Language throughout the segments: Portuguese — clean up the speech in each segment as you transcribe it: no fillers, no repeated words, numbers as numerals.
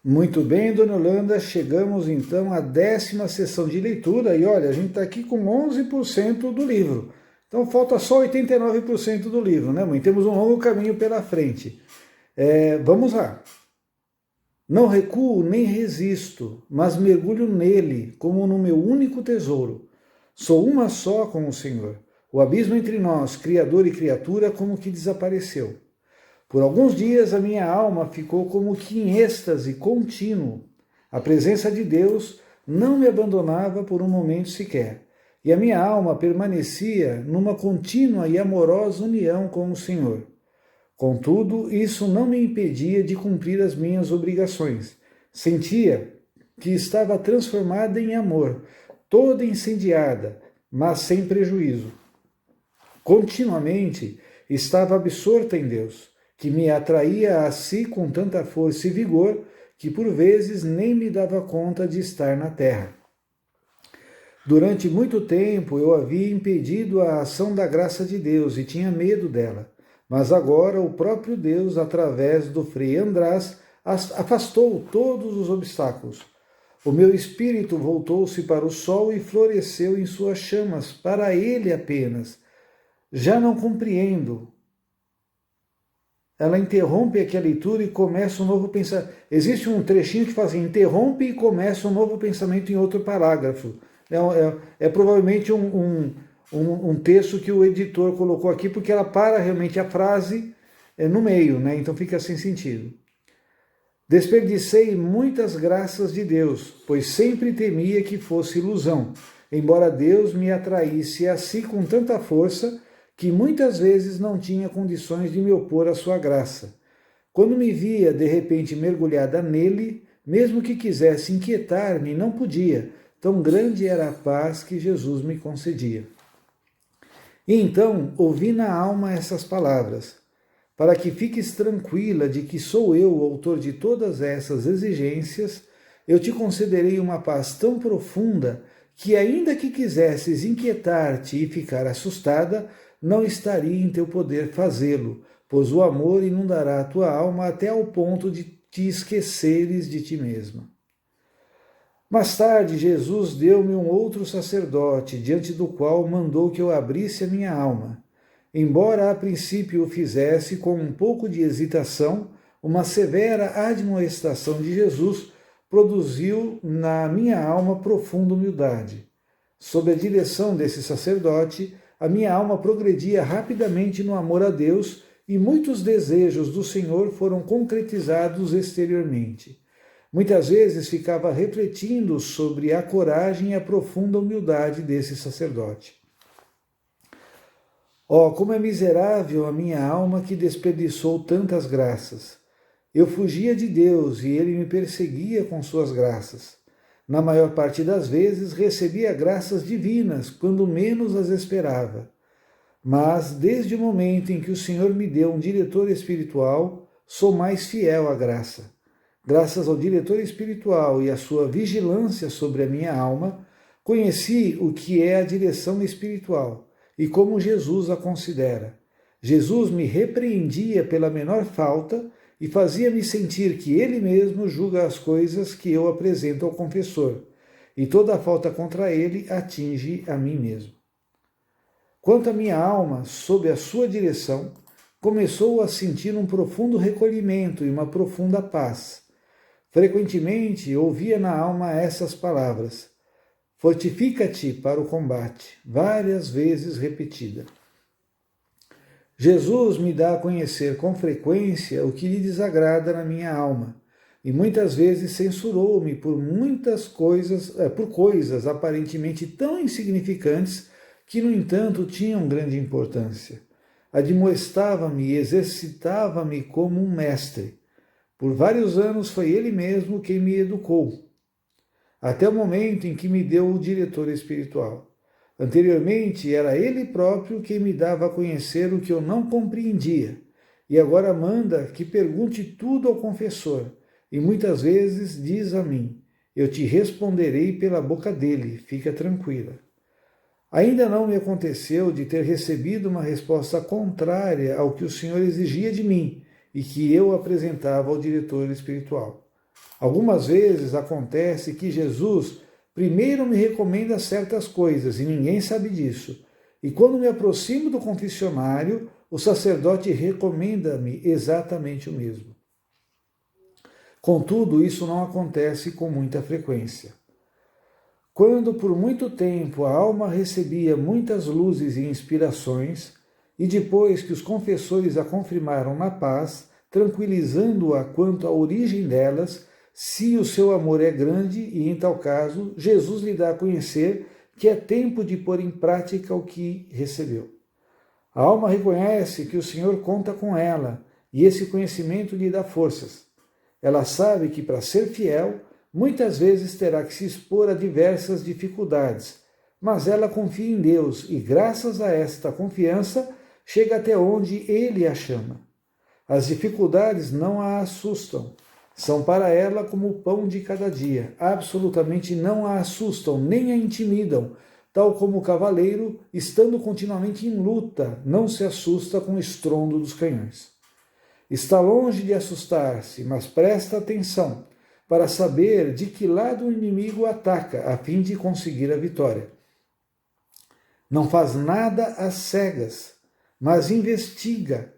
Muito bem, dona Yolanda, chegamos então à 10ª sessão de leitura e olha, a gente está aqui com 11% do livro. Então falta só 89% do livro, né, mãe? Temos um longo caminho pela frente. Vamos lá. Não recuo nem resisto, mas mergulho nele como no meu único tesouro. Sou uma só com o Senhor. O abismo entre nós, Criador e criatura, como que desapareceu. Por alguns dias a minha alma ficou como que em êxtase contínuo. A presença de Deus não me abandonava por um momento sequer, e a minha alma permanecia numa contínua e amorosa união com o Senhor. Contudo, isso não me impedia de cumprir as minhas obrigações. Sentia que estava transformada em amor, toda incendiada, mas sem prejuízo. Continuamente estava absorta em Deus, que me atraía a si com tanta força e vigor que por vezes nem me dava conta de estar na terra. Durante muito tempo eu havia impedido a ação da graça de Deus e tinha medo dela, mas agora o próprio Deus, através do Frei András, afastou todos os obstáculos. O meu espírito voltou-se para o sol e floresceu em suas chamas, para ele apenas. Já não compreendo. Ela interrompe aqui a leitura e começa um novo pensamento. Existe um trechinho que fala assim, interrompe e começa um novo pensamento em outro parágrafo. É provavelmente um texto que o editor colocou aqui, porque ela para realmente a frase no meio, né? Então fica sem sentido. Desperdicei muitas graças de Deus, pois sempre temia que fosse ilusão, embora Deus me atraísse a si com tanta força que muitas vezes não tinha condições de me opor à sua graça. Quando me via de repente mergulhada nele, mesmo que quisesse inquietar-me, não podia, tão grande era a paz que Jesus me concedia. E então ouvi na alma essas palavras: para que fiques tranquila de que sou eu o autor de todas essas exigências, eu te concederei uma paz tão profunda que, ainda que quisesses inquietar-te e ficar assustada, não estaria em teu poder fazê-lo, pois o amor inundará a tua alma até ao ponto de te esqueceres de ti mesma. Mais tarde, Jesus deu-me um outro sacerdote, diante do qual mandou que eu abrisse a minha alma. Embora a princípio o fizesse com um pouco de hesitação, uma severa admoestação de Jesus produziu na minha alma profunda humildade. Sob a direção desse sacerdote, a minha alma progredia rapidamente no amor a Deus e muitos desejos do Senhor foram concretizados exteriormente. Muitas vezes ficava refletindo sobre a coragem e a profunda humildade desse sacerdote. Oh, como é miserável a minha alma que desperdiçou tantas graças! Eu fugia de Deus e ele me perseguia com suas graças. Na maior parte das vezes recebia graças divinas, quando menos as esperava. Mas, desde o momento em que o Senhor me deu um diretor espiritual, sou mais fiel à graça. Graças ao diretor espiritual e à sua vigilância sobre a minha alma, conheci o que é a direção espiritual e como Jesus a considera. Jesus me repreendia pela menor falta e fazia-me sentir que ele mesmo julga as coisas que eu apresento ao confessor, e toda a falta contra ele atinge a mim mesmo. Quanto à minha alma, sob a sua direção, começou a sentir um profundo recolhimento e uma profunda paz. Frequentemente ouvia na alma essas palavras: fortifica-te para o combate, várias vezes repetida. Jesus me dá a conhecer com frequência o que lhe desagrada na minha alma, e muitas vezes censurou-me por coisas aparentemente tão insignificantes que, no entanto, tinham grande importância. Admoestava-me e exercitava-me como um mestre. Por vários anos foi ele mesmo quem me educou, até o momento em que me deu o diretor espiritual. Anteriormente, era ele próprio quem me dava a conhecer o que eu não compreendia, e agora manda que pergunte tudo ao confessor, e muitas vezes diz a mim: eu te responderei pela boca dele, fica tranquila. Ainda não me aconteceu de ter recebido uma resposta contrária ao que o Senhor exigia de mim e que eu apresentava ao diretor espiritual. Algumas vezes acontece que Jesus primeiro me recomenda certas coisas e ninguém sabe disso. E quando me aproximo do confessionário, o sacerdote recomenda-me exatamente o mesmo. Contudo, isso não acontece com muita frequência. Quando por muito tempo a alma recebia muitas luzes e inspirações, e depois que os confessores a confirmaram na paz, tranquilizando-a quanto à origem delas, se o seu amor é grande, e em tal caso, Jesus lhe dá a conhecer que é tempo de pôr em prática o que recebeu. A alma reconhece que o Senhor conta com ela, e esse conhecimento lhe dá forças. Ela sabe que, para ser fiel, muitas vezes terá que se expor a diversas dificuldades, mas ela confia em Deus e, graças a esta confiança, chega até onde Ele a chama. As dificuldades não a assustam, são para ela como o pão de cada dia, absolutamente não a assustam nem a intimidam, tal como o cavaleiro, estando continuamente em luta, não se assusta com o estrondo dos canhões. Está longe de assustar-se, mas presta atenção para saber de que lado o inimigo ataca, a fim de conseguir a vitória. Não faz nada às cegas, mas investiga,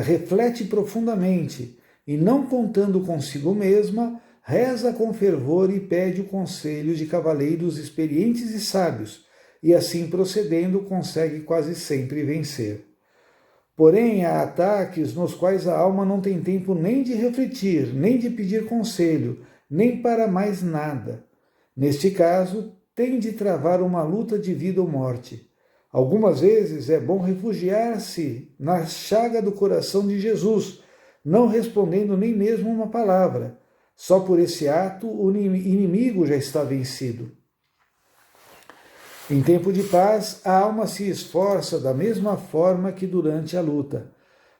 reflete profundamente, e não contando consigo mesma, reza com fervor e pede o conselho de cavaleiros experientes e sábios, e assim procedendo consegue quase sempre vencer. Porém, há ataques nos quais a alma não tem tempo nem de refletir, nem de pedir conselho, nem para mais nada. Neste caso, tem de travar uma luta de vida ou morte. Algumas vezes é bom refugiar-se na chaga do coração de Jesus, não respondendo nem mesmo uma palavra. Só por esse ato o inimigo já está vencido. Em tempo de paz, a alma se esforça da mesma forma que durante a luta.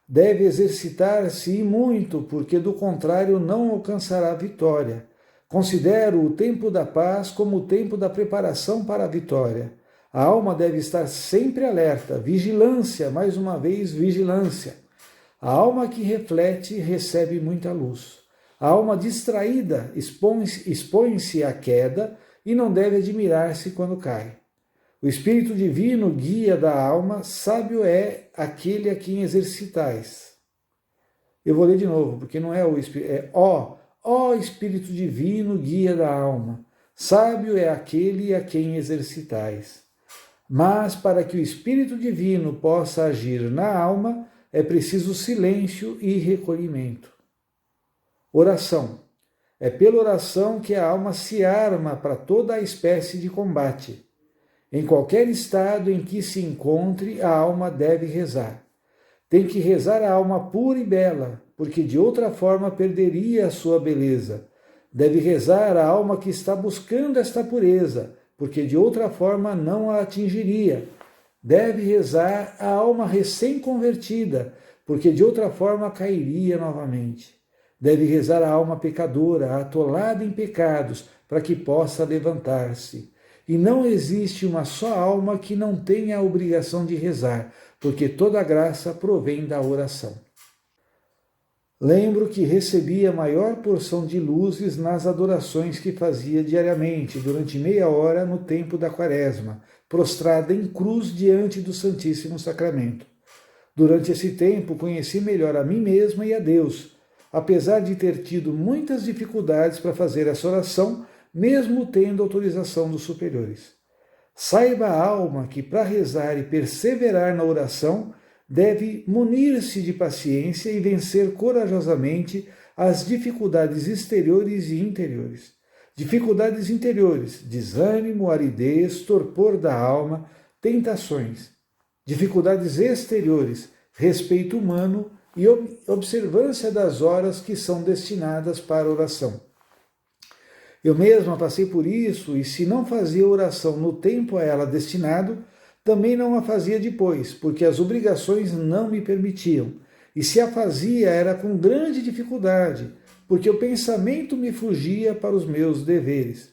Deve exercitar-se e muito, porque do contrário não alcançará a vitória. Considero o tempo da paz como o tempo da preparação para a vitória. A alma deve estar sempre alerta, vigilância, mais uma vez, vigilância. A alma que reflete recebe muita luz. A alma distraída expõe-se à queda e não deve admirar-se quando cai. O Espírito Divino, guia da alma, sábio é aquele a quem exercitais. Eu vou ler de novo, porque não é o Espírito, é ó Espírito Divino, guia da alma, sábio é aquele a quem exercitais. Mas para que o Espírito Divino possa agir na alma, é preciso silêncio e recolhimento. Oração. É pela oração que a alma se arma para toda a espécie de combate. Em qualquer estado em que se encontre, a alma deve rezar. Tem que rezar a alma pura e bela, porque de outra forma perderia a sua beleza. Deve rezar a alma que está buscando esta pureza, porque de outra forma não a atingiria. Deve rezar a alma recém-convertida, porque de outra forma cairia novamente. Deve rezar a alma pecadora, atolada em pecados, para que possa levantar-se. E não existe uma só alma que não tenha a obrigação de rezar, porque toda a graça provém da oração. Lembro que recebi a maior porção de luzes nas adorações que fazia diariamente, durante meia hora no tempo da Quaresma, prostrada em cruz diante do Santíssimo Sacramento. Durante esse tempo conheci melhor a mim mesma e a Deus, apesar de ter tido muitas dificuldades para fazer essa oração, mesmo tendo autorização dos superiores. Saiba a alma que para rezar e perseverar na oração, deve munir-se de paciência e vencer corajosamente as dificuldades exteriores e interiores. Dificuldades interiores, desânimo, aridez, torpor da alma, tentações. Dificuldades exteriores, respeito humano e observância das horas que são destinadas para a oração. Eu mesma passei por isso, e se não fazia oração no tempo a ela destinado, também não a fazia depois, porque as obrigações não me permitiam. E se a fazia, era com grande dificuldade, porque o pensamento me fugia para os meus deveres.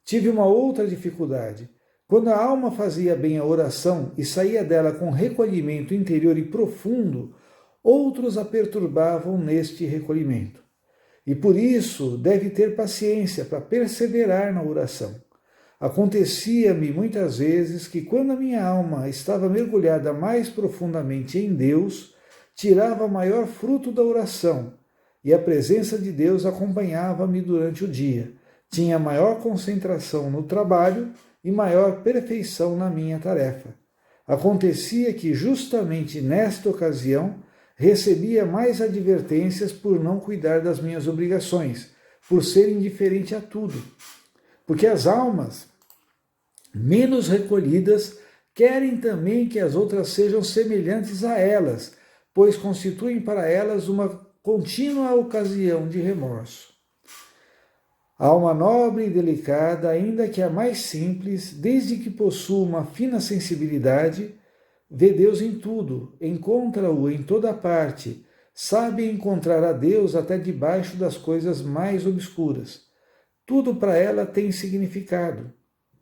Tive uma outra dificuldade. Quando a alma fazia bem a oração e saía dela com recolhimento interior e profundo, outros a perturbavam neste recolhimento. e por isso deve ter paciência para perseverar na oração. Acontecia-me muitas vezes que, quando a minha alma estava mergulhada mais profundamente em Deus, tirava maior fruto da oração, e a presença de Deus acompanhava-me durante o dia. Tinha maior concentração no trabalho e maior perfeição na minha tarefa. Acontecia que, justamente nesta ocasião, recebia mais advertências por não cuidar das minhas obrigações, por ser indiferente a tudo. Porque as almas menos recolhidas querem também que as outras sejam semelhantes a elas, pois constituem para elas uma contínua ocasião de remorso. A alma nobre e delicada, ainda que a mais simples, desde que possua uma fina sensibilidade, vê Deus em tudo, encontra-o em toda parte, sabe encontrar a Deus até debaixo das coisas mais obscuras. Tudo para ela tem significado.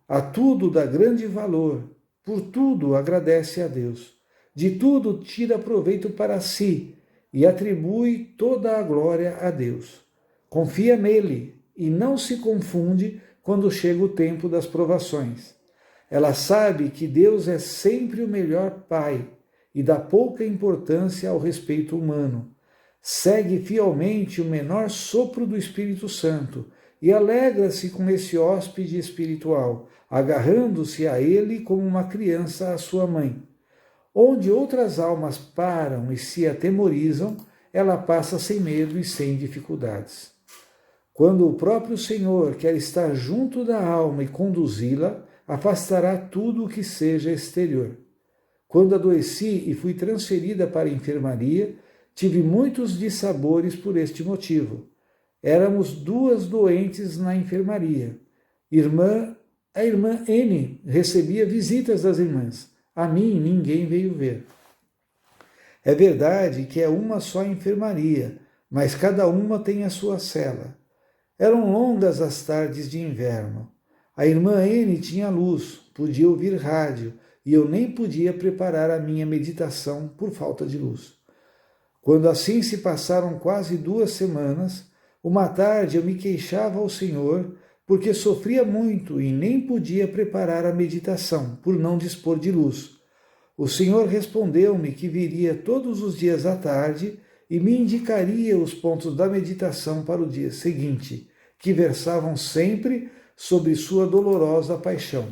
A tudo dá grande valor, por tudo agradece a Deus. De tudo tira proveito para si e atribui toda a glória a Deus. Confia nele e não se confunde quando chega o tempo das provações. Ela sabe que Deus é sempre o melhor Pai e dá pouca importância ao respeito humano. Segue fielmente o menor sopro do Espírito Santo e alegra-se com esse hóspede espiritual, agarrando-se a ele como uma criança à sua mãe. Onde outras almas param e se atemorizam, ela passa sem medo e sem dificuldades. Quando o próprio Senhor quer estar junto da alma e conduzi-la, afastará tudo o que seja exterior. Quando adoeci e fui transferida para a enfermaria, tive muitos dissabores por este motivo. Éramos 2 doentes na enfermaria. A irmã N recebia visitas das irmãs. A mim ninguém veio ver. É verdade que é uma só enfermaria, mas cada uma tem a sua cela. Eram longas as tardes de inverno. A irmã N tinha luz, podia ouvir rádio, e eu nem podia preparar a minha meditação por falta de luz. Quando assim se passaram quase 2 semanas, uma tarde eu me queixava ao Senhor, porque sofria muito e nem podia preparar a meditação, por não dispor de luz. O Senhor respondeu-me que viria todos os dias à tarde e me indicaria os pontos da meditação para o dia seguinte, que versavam sempre sobre sua dolorosa paixão.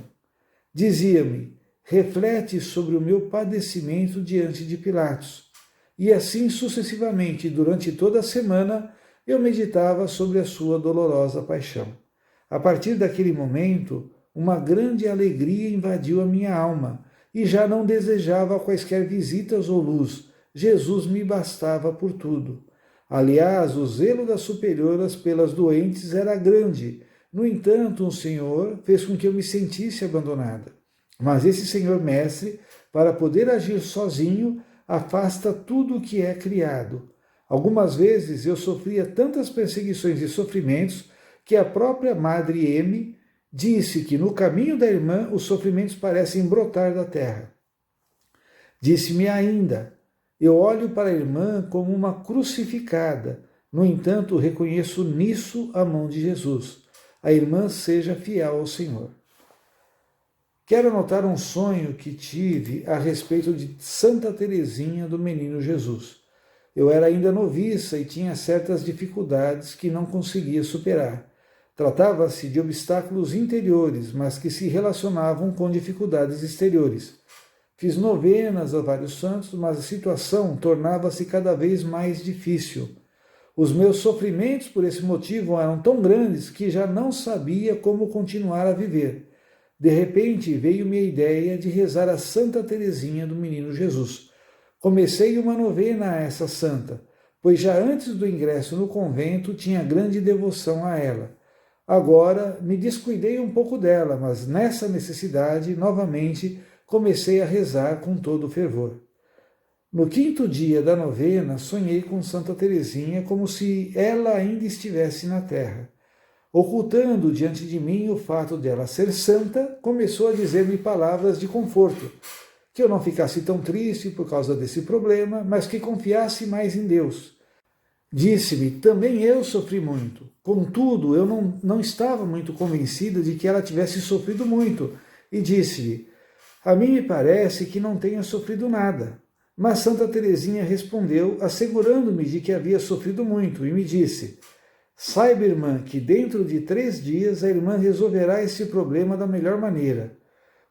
Dizia-me: reflete sobre o meu padecimento diante de Pilatos. E assim sucessivamente, durante toda a semana, eu meditava sobre a sua dolorosa paixão. A partir daquele momento, uma grande alegria invadiu a minha alma, e já não desejava quaisquer visitas ou luz. Jesus me bastava por tudo. Aliás, o zelo das superioras pelas doentes era grande. No entanto, o Senhor fez com que eu me sentisse abandonada. Mas esse Senhor Mestre, para poder agir sozinho, afasta tudo o que é criado. Algumas vezes eu sofria tantas perseguições e sofrimentos que a própria Madre M disse que no caminho da irmã os sofrimentos parecem brotar da terra. Disse-me ainda: eu olho para a irmã como uma crucificada, no entanto reconheço nisso a mão de Jesus. A irmã seja fiel ao Senhor. Quero anotar um sonho que tive a respeito de Santa Teresinha do Menino Jesus. Eu era ainda noviça e tinha certas dificuldades que não conseguia superar. Tratava-se de obstáculos interiores, mas que se relacionavam com dificuldades exteriores. Fiz novenas a vários santos, mas a situação tornava-se cada vez mais difícil. Os meus sofrimentos por esse motivo eram tão grandes que já não sabia como continuar a viver. De repente veio-me a ideia de rezar a Santa Teresinha do Menino Jesus. Comecei uma novena a essa santa, pois já antes do ingresso no convento tinha grande devoção a ela. Agora me descuidei um pouco dela, mas nessa necessidade, novamente, comecei a rezar com todo o fervor. No 5º dia da novena, sonhei com Santa Teresinha como se ela ainda estivesse na terra. Ocultando diante de mim o fato de ela ser santa, começou a dizer-me palavras de conforto, que eu não ficasse tão triste por causa desse problema, mas que confiasse mais em Deus. Disse-me, também eu sofri muito. Contudo, eu não estava muito convencido de que ela tivesse sofrido muito. E disse-lhe, a mim me parece que não tenha sofrido nada. Mas Santa Teresinha respondeu, assegurando-me de que havia sofrido muito, e me disse, saiba, irmã, que dentro de 3 dias a irmã resolverá esse problema da melhor maneira.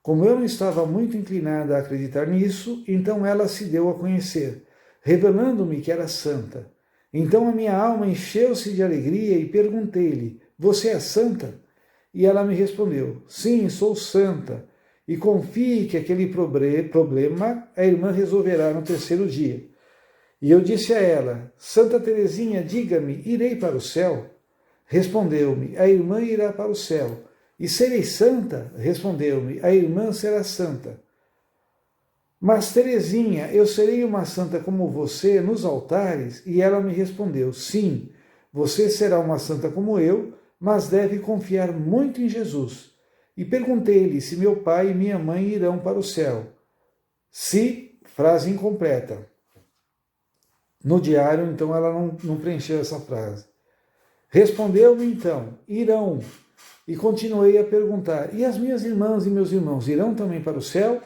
Como eu não estava muito inclinada a acreditar nisso, então ela se deu a conhecer, revelando-me que era santa. Então a minha alma encheu-se de alegria e perguntei-lhe, você é santa? E ela me respondeu, sim, sou santa, e confie que aquele problema a irmã resolverá no 3º dia. E eu disse a ela, Santa Teresinha, diga-me, irei para o céu? Respondeu-me, a irmã irá para o céu. E serei santa? Respondeu-me, a irmã será santa. Mas, Teresinha, eu serei uma santa como você nos altares? E ela me respondeu, sim, você será uma santa como eu, mas deve confiar muito em Jesus. E perguntei-lhe se meu pai e minha mãe irão para o céu. Se, frase incompleta. No diário, então, ela não preencheu essa frase. Respondeu-me, então, irão. E continuei a perguntar, e as minhas irmãs e meus irmãos irão também para o céu?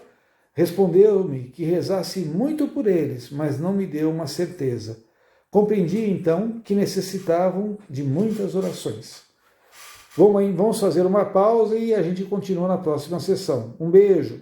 Respondeu-me que rezasse muito por eles, mas não me deu uma certeza. Compreendi, então, que necessitavam de muitas orações. Vamos fazer uma pausa e a gente continua na próxima sessão. Um beijo!